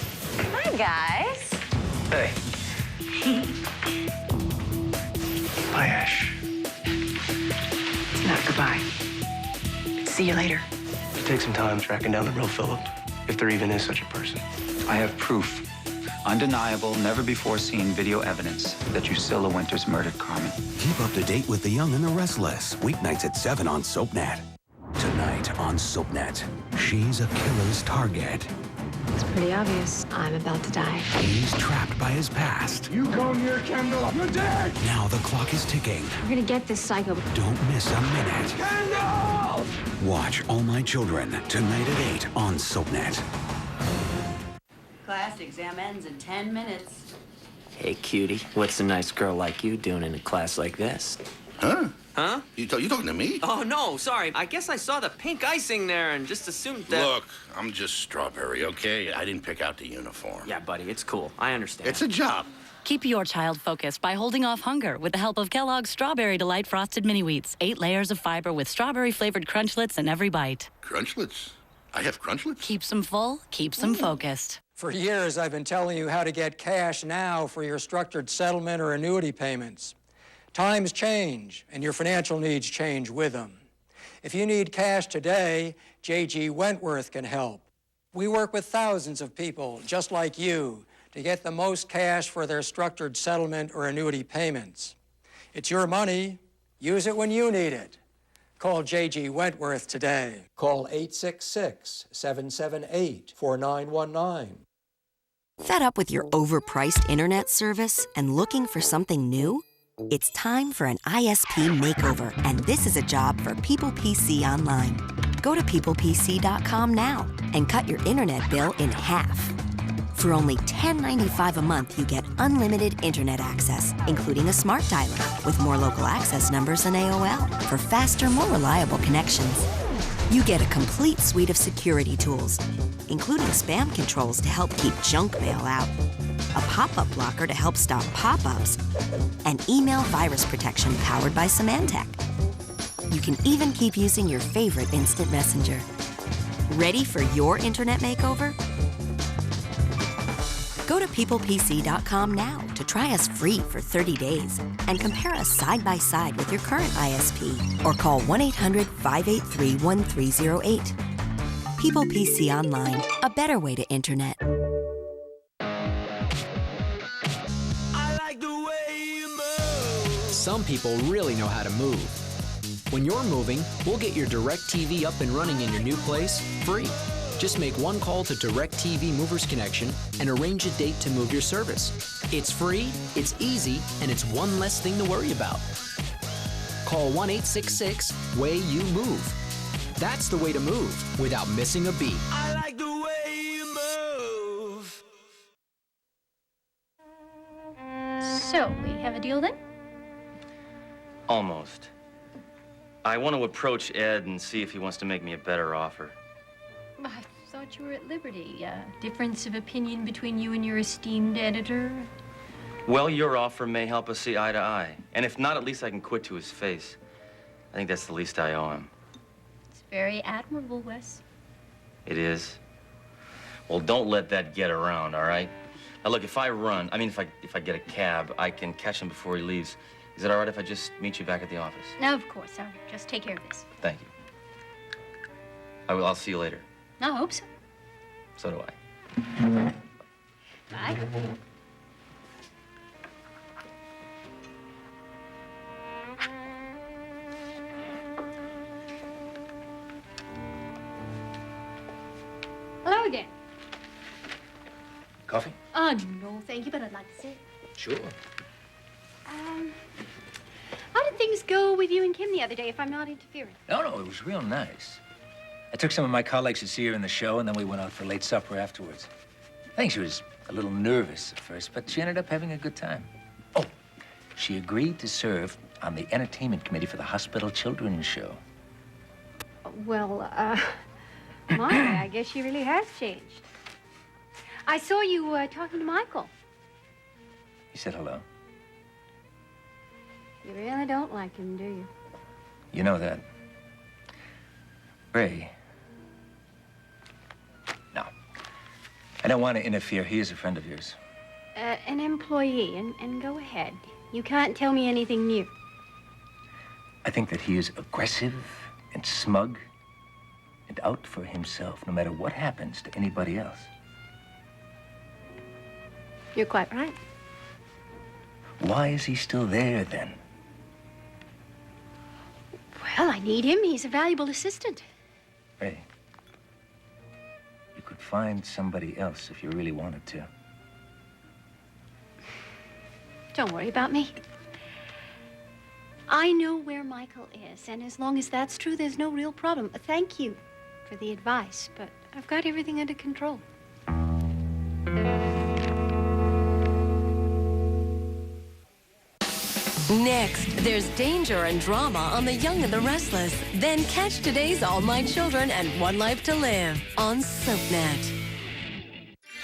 S9: Hi, guys.
S16: Hey. Bye, Ash.
S13: It's not goodbye. See you later.
S16: It'll take some time tracking down the real Philip, if there even is such a person.
S17: I have proof. Undeniable, never-before-seen video evidence that Drusilla Winters murdered Carmen.
S7: Keep up to date with The Young and the Restless. Weeknights at 7 on SoapNet. Tonight on SoapNet, she's a killer's target.
S9: It's pretty obvious. I'm about to die.
S7: He's trapped by his past.
S16: You come here, Kendall, you're dead!
S7: Now the clock is ticking.
S9: We're gonna get this psycho.
S7: Don't miss a minute.
S16: Kendall!
S7: Watch All My Children tonight at 8 on SoapNet.
S18: Class exam ends in 10 minutes.
S19: Hey, cutie, what's a nice girl like you doing in a class like this?
S20: Huh?
S19: Huh?
S20: You talking to me?
S19: Oh, no, sorry. I guess I saw the pink icing there and just assumed that...
S20: Look, I'm just Strawberry, okay? I didn't pick out the uniform.
S19: Yeah, buddy, it's cool. I understand.
S20: It's a job.
S21: Keep your child focused by holding off hunger with the help of Kellogg's Strawberry Delight Frosted Mini Wheats. 8 layers of fiber with strawberry-flavored Crunchlets in every bite.
S20: Crunchlets? I have Crunchlets?
S21: Keeps them full, keeps them focused.
S22: For years, I've been telling you how to get cash now for your structured settlement or annuity payments. Times change, and your financial needs change with them. If you need cash today, J.G. Wentworth can help. We work with thousands of people just like you to get the most cash for their structured settlement or annuity payments. It's your money. Use it when you need it. Call J.G. Wentworth today.
S23: Call 866-778-4919.
S29: Fed up with your overpriced internet service and looking for something new? It's time for an ISP makeover, and this is a job for People PC Online. Go to peoplepc.com now and cut your internet bill in half. For only $10.95 a month, you get unlimited internet access, including a smart dialer with more local access numbers than AOL for faster, more reliable connections. You get a complete suite of security tools, including spam controls to help keep junk mail out, a pop-up blocker to help stop pop-ups, and email virus protection powered by Symantec. You can even keep using your favorite instant messenger. Ready for your internet makeover? Go to peoplepc.com now to try us free for 30 days and compare us side by side with your current ISP or call 1-800-583-1308. People PC Online, a better way to internet.
S30: Some people really know how to move. When you're moving, we'll get your DirecTV up and running in your new place free. Just make one call to DirecTV Movers Connection and arrange a date to move your service. It's free, it's easy, and it's one less thing to worry about. Call 1-866-WAY-YOU-MOVE. That's the way to move without missing a beat.
S16: I like the way you move.
S24: So, we have a deal then?
S25: Almost. I want to approach Ed and see if he wants to make me a better offer.
S24: I thought you were at liberty. Difference of opinion between you and your esteemed editor?
S25: Well, your offer may help us see eye to eye. And if not, at least I can quit to his face. I think that's the least I owe him.
S24: It's very admirable, Wes.
S25: It is? Well, don't let that get around, all right? Now, look, if I get a cab, I can catch him before he leaves. Is it all right if I just meet you back at the office?
S24: No, of course. I'll just take care of this.
S25: Thank you. I'll see you later.
S24: I hope so.
S25: So do I.
S24: Bye. Hello again.
S28: Coffee?
S24: No, thank you, but I'd like to sit.
S28: Sure.
S24: How did things go with you and Kim the other day, if I'm not interfering?
S26: No, it was real nice. I took some of my colleagues to see her in the show, and then we went out for late supper afterwards. I think she was a little nervous at first, but she ended up having a good time. Oh, she agreed to serve on the entertainment committee for the hospital children's show.
S24: Well, my, I guess she really has changed. I saw you talking to Michael.
S26: He said hello.
S24: You really don't like him, do you?
S26: You know that. Ray. No. I don't want to interfere. He is a friend of yours.
S24: An employee, and go ahead. You can't tell me anything new.
S26: I think that he is aggressive and smug and out for himself, no matter what happens to anybody else.
S24: You're quite right.
S26: Why is he still there, then?
S24: Well, I need him. He's a valuable assistant.
S26: Ray, you could find somebody else if you really wanted to.
S24: Don't worry about me. I know where Michael is, and as long as that's true, there's no real problem. Thank you for the advice, but I've got everything under control.
S3: Next, there's danger and drama on The Young and the Restless. Then catch today's All My Children and One Life to Live on SoapNet.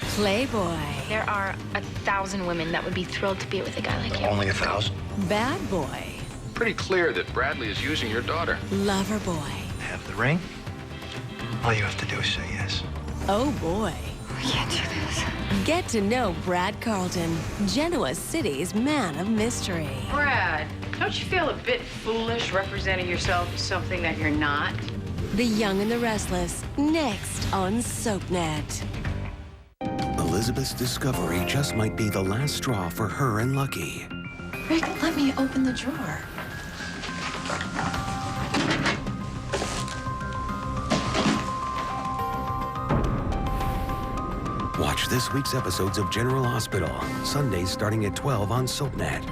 S3: Playboy.
S4: There are 1,000 women that would be thrilled to be with a guy like you.
S16: Only 1,000?
S3: Bad boy.
S5: Pretty clear that Bradley is using your daughter.
S3: Lover boy.
S16: Have the ring? All you have to do is say yes.
S3: Oh boy.
S4: We can't do this.
S3: Get to know Brad Carlton, Genoa City's man of mystery.
S18: Brad, don't you feel a bit foolish representing yourself as something that you're not?
S3: The Young and the Restless, next on SoapNet.
S7: Elizabeth's discovery just might be the last straw for her and Lucky.
S4: Rick, let me open the drawer.
S7: Watch this week's episodes of General Hospital, Sundays starting at 12 on SoapNet.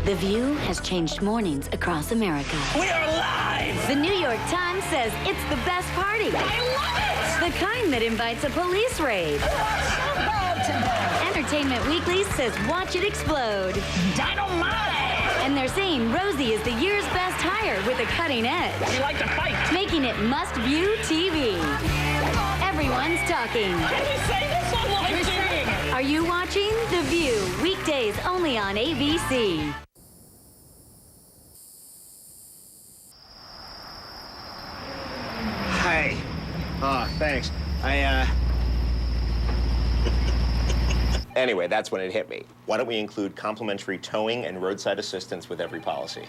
S6: The View has changed mornings across America.
S8: We are live!
S6: The New York Times says it's the best party.
S8: I love it!
S6: The kind that invites a police raid. Entertainment Weekly says watch it explode.
S8: Dynamite!
S6: And they're saying Rosie is the year's best hire with a cutting edge.
S8: You like to fight?
S6: Making it must-view TV. Everyone's talking.
S8: Can we say this on live TV?
S6: Are you watching The View? Weekdays only on ABC.
S10: Hi. Oh, thanks.
S11: Anyway, that's when it hit me. Why don't we include complimentary towing and roadside assistance with every policy?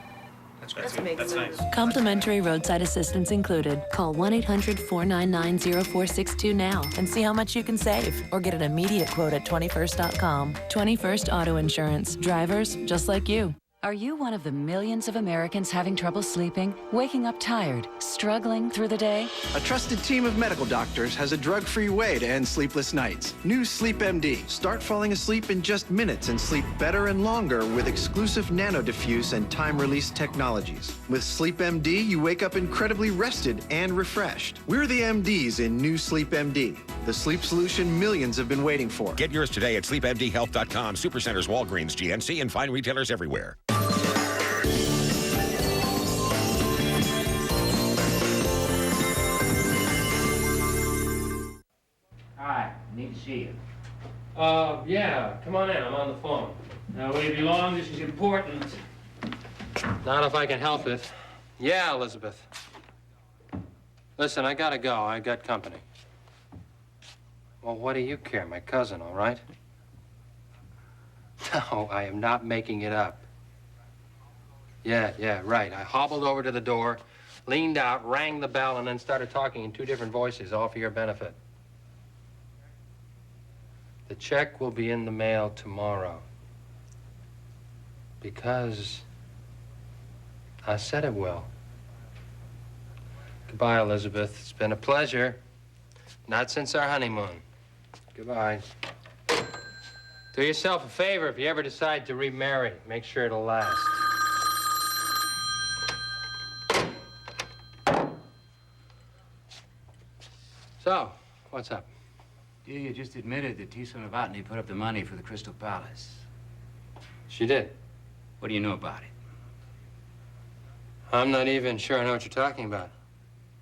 S8: That's nice.
S21: Complimentary roadside assistance included. Call 1-800-499-0462 now and see how much you can save. Or get an immediate quote at 21st.com. 21st Auto Insurance. Drivers just like you.
S12: Are you one of the millions of Americans having trouble sleeping, waking up tired, struggling through the day?
S15: A trusted team of medical doctors has a drug-free way to end sleepless nights. New Sleep MD. Start falling asleep in just minutes and sleep better and longer with exclusive nano-diffuse and time-release technologies. With Sleep MD, you wake up incredibly rested and refreshed. We're the MDs in New Sleep MD, the sleep solution millions have been waiting for.
S27: Get yours today at sleepmdhealth.com, Supercenters, Walgreens, GNC, and fine retailers everywhere.
S28: Hi, need to see you.
S31: Yeah, come on in. I'm on the phone. Now, will you be long? This is important. Not if I can help it. Yeah, Elizabeth. Listen, I gotta go. I got company. Well, what do you care? My cousin, all right? No, I am not making it up. Yeah, right. I hobbled over to the door, leaned out, rang the bell, and then started talking in two different voices, all for your benefit. The check will be in the mail tomorrow. Because I said it will. Goodbye, Elizabeth. It's been a pleasure. Not since our honeymoon. Goodbye. Do yourself a favor if you ever decide to remarry. Make sure it'll last. So, what's up?
S28: Delia just admitted that Tisa Novotny put up the money for the Crystal Palace.
S31: She did?
S28: What do you know about it?
S31: I'm not even sure I know what you're talking about.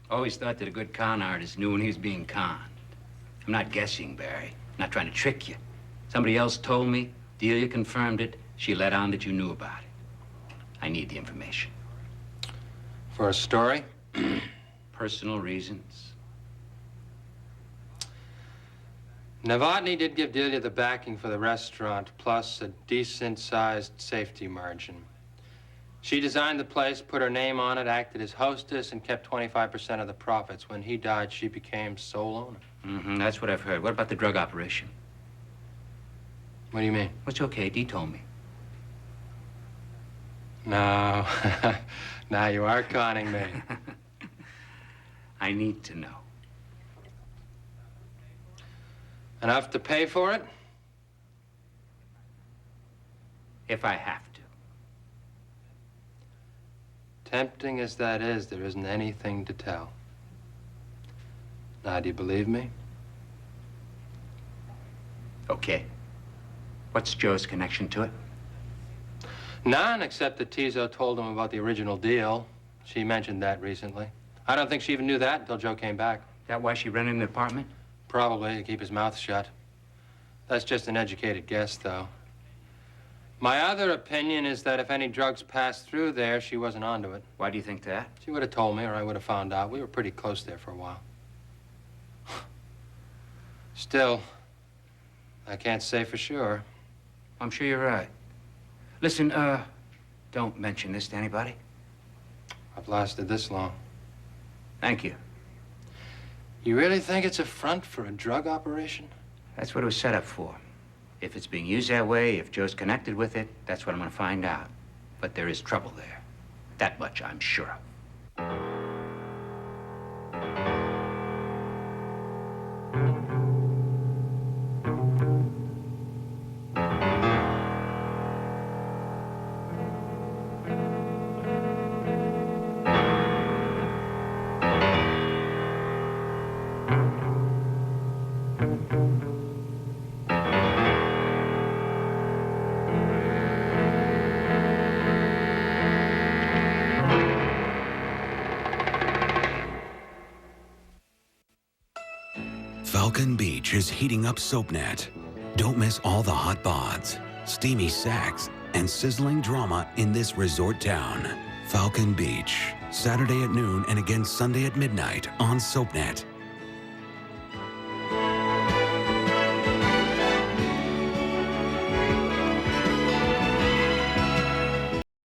S28: Always thought that a good con artist knew when he was being conned. I'm not guessing, Barry. I'm not trying to trick you. Somebody else told me, Delia confirmed it, she let on that you knew about it. I need the information.
S31: For a story?
S28: personal reasons.
S31: Novotny did give Delia the backing for the restaurant, plus a decent-sized safety margin. She designed the place, put her name on it, acted as hostess, and kept 25% of the profits. When he died, she became sole owner.
S28: Mm-hmm, that's what I've heard. What about the drug operation?
S31: What do you mean?
S28: It's okay, Dee told me.
S31: No. Now you are conning me.
S28: I need to know.
S31: Enough to pay for it?
S28: If I have to.
S31: Tempting as that is, there isn't anything to tell. Now, do you believe me?
S28: Okay. What's Joe's connection to it?
S31: None, except that Tizo told him about the original deal. She mentioned that recently. I don't think she even knew that until Joe came back.
S28: That why she rented an apartment?
S31: Probably to keep his mouth shut. That's just an educated guess, though. My other opinion is that if any drugs passed through there, she wasn't onto it.
S28: Why do you think that?
S31: She would have told me, or I would have found out. We were pretty close there for a while. Still, I can't say for sure.
S28: I'm sure you're right. Listen, don't mention this to anybody.
S31: I've lasted this long.
S28: Thank you.
S31: You really think it's a front for a drug operation?
S28: That's what it was set up for. If it's being used that way, if Joe's connected with it, that's what I'm gonna find out. But there is trouble there. That much I'm sure of.
S7: Falcon Beach is heating up SoapNet. Don't miss all the hot bods, steamy sex, and sizzling drama in this resort town. Falcon Beach, Saturday at noon and again Sunday at midnight on SoapNet.